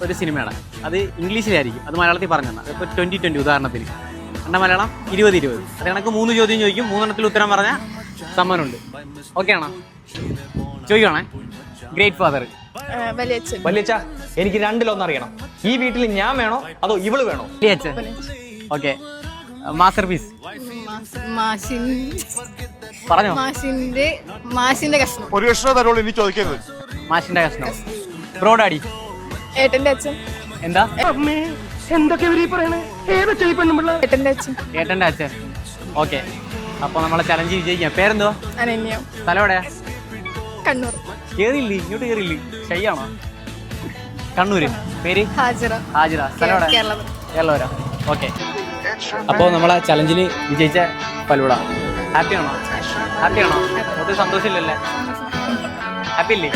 ഒരു സിനിമയാണ്. അത് ഇംഗ്ലീഷിലായിരിക്കും, അത് മലയാളത്തിൽ പറഞ്ഞു തന്നെ. ഇപ്പോൾ 2020 ഉദാഹരണത്തിന്, കണ്ട മലയാളം 2020. അത് കണക്ക് 3 ചോദ്യം ചോദിക്കും, 3 ഉത്തരം പറഞ്ഞാൽ സമ്മാനമുണ്ട്. ഓക്കെ ആണോ? ചോദിക്കണേ. Great father. വലിയച്ഛ, എനിക്ക് രണ്ടിലൊന്നും അറിയണം. ഈ വീട്ടിൽ ഞാൻ വേണോ അതോ ഇവള് വേണോ? വലിയച്ഛൻ. ഓക്കെ. മാസ്റ്റർ പീസ് പറഞ്ഞോ. മാഷിന്റെ കഷ്ണം. ഒരു കഷ്ണം തരുള്ളൂ, ഇനി ചോദിക്കരുത്. മാഷിന്റെ കഷ്ണം. Bro daddy. ഏട്ടന്റെ അച്ഛൻ. എന്താ? എന്തൊക്കെ ഏട്ടന്റെ അച്ഛൻ. ഏട്ടന്റെ അച്ഛൻ. ഓക്കെ. അപ്പോൾ നമ്മളെ ചലഞ്ച് വിജയിക്കാം. പേരെന്തോ? അനന്യ. സ്ഥലം എവിടെയാ? കണ്ണൂർ. കേറിയില്ലേ? ഇങ്ങോട്ട് കേറിയില്ലേ? ഷൈയാണോ? കണ്ണൂര്. പേര്? ഹാജിറ. ഹാജിറ. സ്ഥലം എവിടെ? കേരള. ഓക്കെ. അപ്പോൾ നമ്മളെ ചലഞ്ചിൽ വിജയിച്ച ഫലൂഡ. ഹാപ്പിയാണോ? ഒത്തിരി സന്തോഷമില്ലല്ലേ? ഹാപ്പി അല്ലേ?